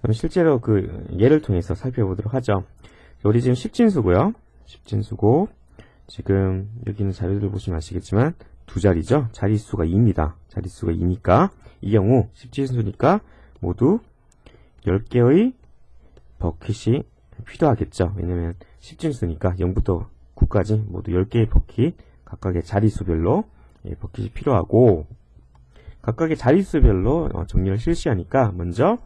그럼 실제로 그 예를 통해서 살펴보도록 하죠. 우리 지금 10진수고요. 10진수고 지금 여기 있는 자료들 보시면 아시겠지만 두 자리죠. 자릿수가 2입니다. 자릿수가 2니까 이 경우 10진수니까 모두 10개의 버킷이 필요하겠죠. 왜냐면 10진수니까 0부터 9까지 모두 10개의 버킷, 각각의 자릿수별로 버킷이 필요하고, 각각의 자릿수별로 정리를 실시하니까 먼저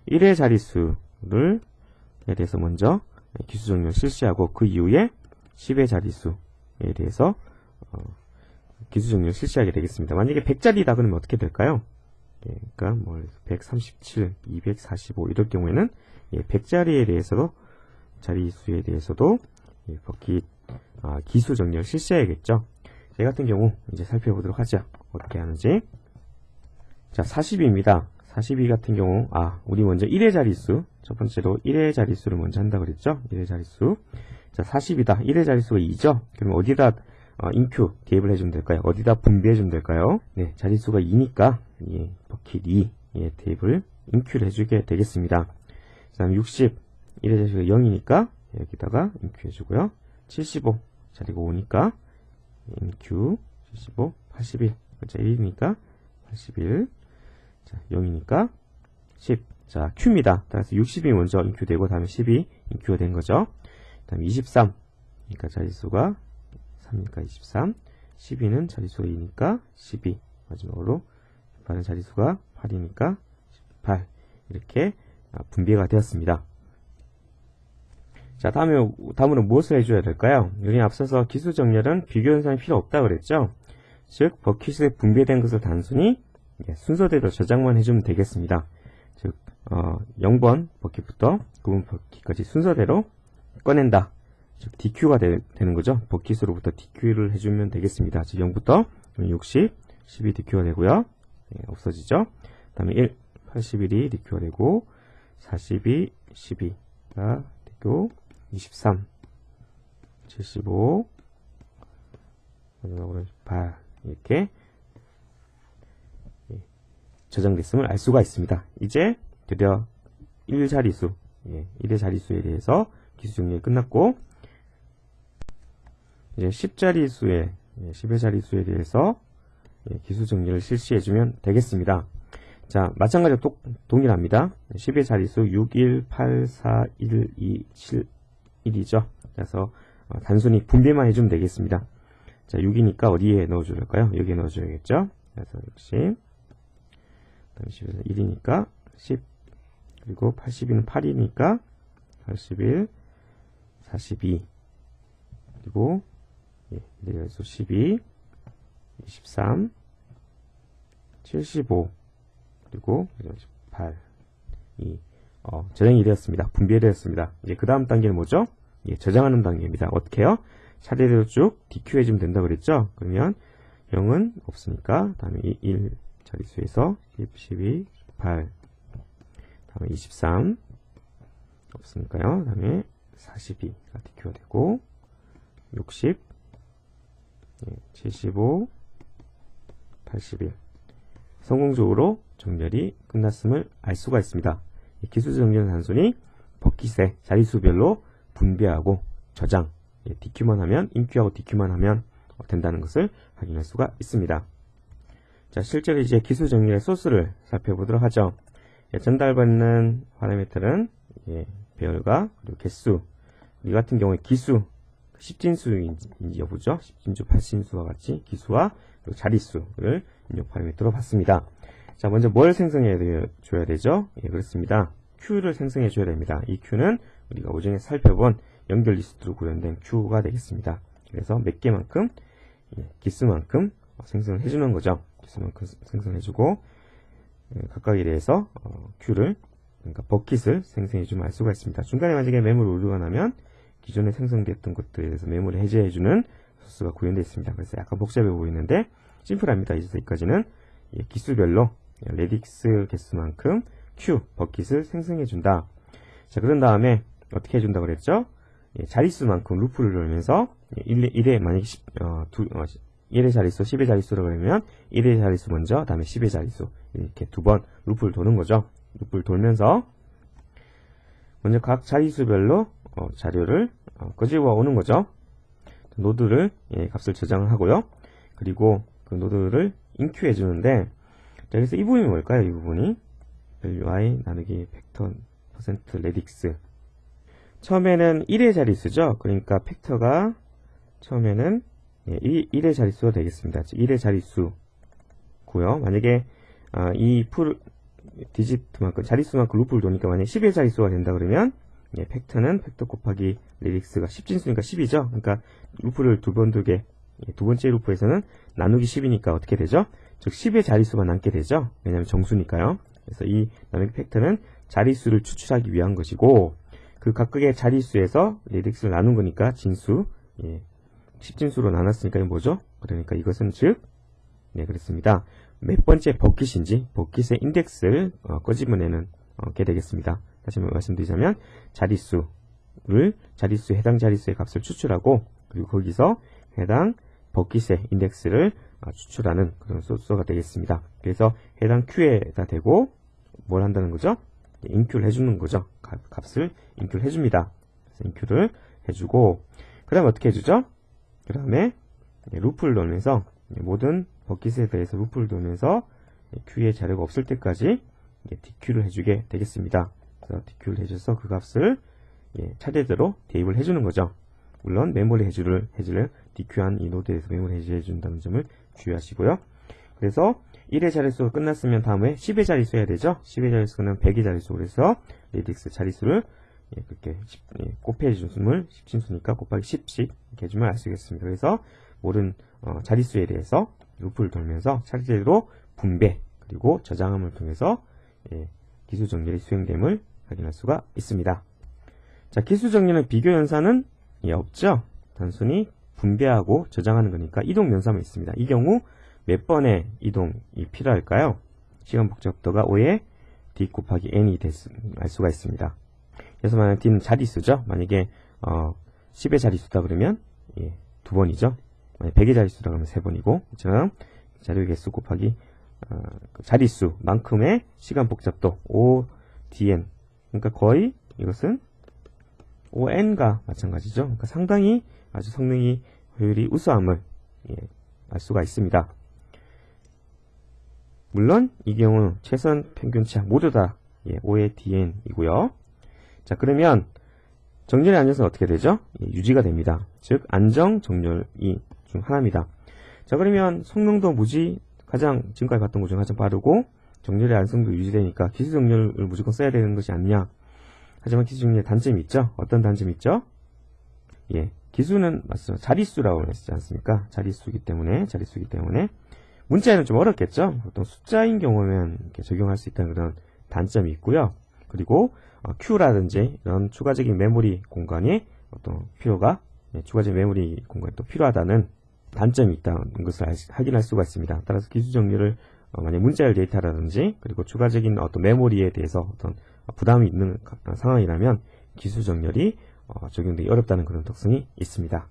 1의 자릿수에 대해서 먼저 기수 정리를 실시하고, 그 이후에 10의 자릿수에 대해서 기수 정리를 실시하게 되겠습니다. 만약에 100짜리다 그러면 어떻게 될까요? 그러니까 137, 245 이럴 경우에는 100자리에 대해서도, 자릿수에 대해서도 버킷 기수 정리를 실시해야겠죠. 제 같은 경우 이제 살펴보도록 하죠. 어떻게 하는지. 자, 42입니다. 42 같은 경우 우리 먼저 1의 자릿수, 첫 번째로 1의 자릿수를 먼저 한다 그랬죠. 1의 자릿수. 자, 40이다. 1의 자릿수가 2죠. 그럼 어디다 인큐 대입을 해주면 될까요? 어디다 분배해주면 될까요? 네, 자릿수가 2니까 버킷 2에 대입을 인큐를 해주게 되겠습니다. 그 다음 60, 1의 자릿수가 0이니까 여기다가 인큐 해주고요. 75, 자리가 5니까 인큐 75, 81, 자 1이니까 81, 자 0이니까 10. 자, Q입니다. 따라서 60이 먼저 인큐되고 다음에 10이 인큐가 된 거죠. 다음 23, 그러니까 자릿수가 3이니까 23, 12는 자릿수가 2니까 12, 마지막으로 8은 자릿수가 8이니까 18, 이렇게 분배가 되었습니다. 자, 다음으로 무엇을 해줘야 될까요? 우리 앞서서 기수 정렬은 비교 현상이 필요 없다 그랬죠? 즉, 버킷에 분배된 것을 단순히 순서대로 저장만 해주면 되겠습니다. 즉, 0번 버킷부터 9번 버킷까지 순서대로 꺼낸다. 즉, DQ가 되는 거죠. 버킷으로부터 DQ를 해주면 되겠습니다. 즉, 0부터 60, 12 DQ가 되고요. 없어지죠. 그 다음에 1, 81이 DQ가 되고, 42, 12가 되고, 23, 75, 마지막으로 8, 이렇게 저장됐음을 알 수가 있습니다. 이제 드디어 1자릿수, 1의 자릿수에 대해서 기수 정리가 끝났고, 이제 10자릿수의 10의 자릿수에 대해서 기수 정리를 실시해주면 되겠습니다. 자, 마찬가지로 동일합니다. 10의 자릿수 6, 1, 8, 4, 1, 2, 7, 1이죠. 그래서 단순히 분배만 해주면 되겠습니다. 자, 6이니까 어디에 넣어줄까요? 여기에 넣어줘야겠죠. 그래서 60, 10에서 1이니까 10, 그리고 82는 8이니까 81, 42, 그리고 1에서 12, 23, 75, 그리고 8, 2, 저장이 되었습니다. 분배되었습니다. 이제 그 다음 단계는 뭐죠? 저장하는 단계입니다. 어떻게 해요? 차례대로 쭉 DQ 해주면 된다 그랬죠? 그러면 0은 없으니까 다음에 1 자릿수에서 10, 12, 8, 다음에 23 없으니까요. 다음에 42가 DQ가 되고 60, 75, 81 성공적으로 정렬이 끝났음을 알 수가 있습니다. 기수 정렬은 단순히 버킷의 자릿수별로 분배하고 저장, DQ만 하면, 인큐하고 DQ만 하면 된다는 것을 확인할 수가 있습니다. 자, 실제로 이제 기수 정렬의 소스를 살펴보도록 하죠. 전달받는 파라미터는 배열과 그리고 개수, 이 같은 경우에 기수, 10진수인지 여부죠. 10진수, 8진수와 같이 기수와 그리고 자릿수를 입력 파라미터로 봤습니다. 자, 먼저 뭘 생성해 줘야 되죠? 그렇습니다. Q를 생성해 줘야 됩니다. 이 Q는 우리가 오전에 살펴본 연결 리스트로 구현된 Q가 되겠습니다. 그래서 몇 개만큼, 기수만큼 생성을 해주는 거죠. 기수만큼 생성해주고, 각각에 대해서 Q를, 그러니까 버킷을 생성해주면 알 수가 있습니다. 중간에 만약에 메모리 오류가 나면 기존에 생성됐던 것들에 대해서 메모리 해제해주는 소스가 구현되어 있습니다. 그래서 약간 복잡해 보이는데 심플합니다. 여기까지는 기수별로 레딕스 개수만큼 Q, 버킷을 생성해준다. 자, 그런 다음에 어떻게 해준다 그랬죠? 자릿수만큼 루프를 돌면서 1의 만약에 1의 자릿수, 10의 자릿수라고 그러면 1의 자릿수 먼저, 다음에 10의 자릿수 이렇게 두 번 루프를 도는 거죠. 루프를 돌면서 먼저 각 자릿수별로 자료를 끄집어 오는 거죠. 노드를 값을 저장을 하고요. 그리고 그 노드를 인큐해 주는데, 자, 여기서 이 부분이 뭘까요? 이 부분이 y 나누기 팩터 퍼센트 레딕스. 처음에는 1의 자릿수죠. 그러니까 팩터가 처음에는 1의 자릿수가 되겠습니다. 1의 자릿수고요. 만약에 이 디지트만큼 자릿수만큼 루프를 도니까 만약에 10의 자릿수가 된다 그러면 팩터는 팩터 곱하기 레딕스가 10진수니까 10이죠. 그러니까 루프를 두 번 두개, 두 번째 루프에서는 나누기 10이니까 어떻게 되죠? 즉 10의 자릿수가 남게 되죠. 왜냐하면 정수니까요. 그래서 이 나누기 팩터는 자릿수를 추출하기 위한 것이고, 그 각각의 자릿수에서 레딕스를 나눈 거니까 진수, 10진수로 나눴으니까 이게 뭐죠? 그러니까 이것은 즉, 그렇습니다. 몇 번째 버킷인지 버킷의 인덱스를 끄집어내는 게 되겠습니다. 다시 한번 말씀드리자면 해당 자릿수의 값을 추출하고, 그리고 거기서 해당 버킷의 인덱스를 추출하는 그런 소스가 되겠습니다. 그래서 해당 Q에다 대고 뭘 한다는 거죠? 인큐를 해주는 거죠. 값을 인큐를 해줍니다. 그래서 인큐를 해주고, 그 다음에 어떻게 해주죠? 그 다음에 루프를 돌면서 모든 버킷에 대해서 루프를 돌면서 Q의 자료가 없을 때까지 DQ를 해주게 되겠습니다. 그래서 DQ를 해줘서 그 값을 차례대로 대입을 해주는 거죠. 물론 메모리 해지를 DQ한 이 노드에서 메모리 해지해준다는 점을 주의하시고요. 그래서 1의 자릿수가 끝났으면 다음에 10의 자릿수 해야 되죠. 10의 자릿수는 100의 자릿수. 그래서 레딕스 자릿수를 그렇게 곱해주면 10진수니까 곱하기 10씩 이렇게 해주면 알 수 있겠습니다. 그래서 모든 자릿수에 대해서 루프를 돌면서 차례대로 분배 그리고 저장함을 통해서 기수 정렬이 수행됨을 확인할 수가 있습니다. 자, 기수 정렬의 비교 연산은 없죠. 단순히 분배하고 저장하는 거니까 이동 연산만 있습니다. 이 경우 몇 번의 이동이 필요할까요? 시간 복잡도가 5의 d 곱하기 n이 알 수가 있습니다. 그래서 만약 d는 자릿수죠. 만약에 10의 자릿수다 그러면 2번이죠. 만약 100의 자릿수다 그러면 3번이고, 이처럼 자료 개수 곱하기 자릿수만큼의 시간 복잡도 5dn, 그러니까 거의 이것은 5n과 마찬가지죠. 그러니까 상당히 아주 성능이 효율이 우수함을 알 수가 있습니다. 물론 이 경우 최선 평균치 모두 다 5의 dn이고요. 자, 그러면 정렬의 안정성은 어떻게 되죠? 유지가 됩니다. 즉 안정 정렬이 중 하나입니다. 자, 그러면 성능도 가장 지금까지 봤던 것 중 가장 빠르고 정렬의 안정성도 유지되니까 기수 정렬을 무조건 써야 되는 것이 아니냐. 하지만 기수 정렬의 단점이 있죠. 어떤 단점이 있죠? 기수는 맞습니다. 자릿수라고 했지 않습니까? 자릿수이기 때문에 문자에는 좀 어렵겠죠. 보통 숫자인 경우면 이렇게 적용할 수 있다는 그런 단점이 있고요. 그리고 Q라든지 이런 추가적인 메모리 공간이 추가적인 메모리 공간이 또 필요하다는 단점이 있다는 것을 확인할 수가 있습니다. 따라서 기수 정렬을 만약 문자열 데이터라든지 그리고 추가적인 어떤 메모리에 대해서 어떤 부담이 있는 상황이라면 기수 정렬이 적용되기 어렵다는 그런 특성이 있습니다.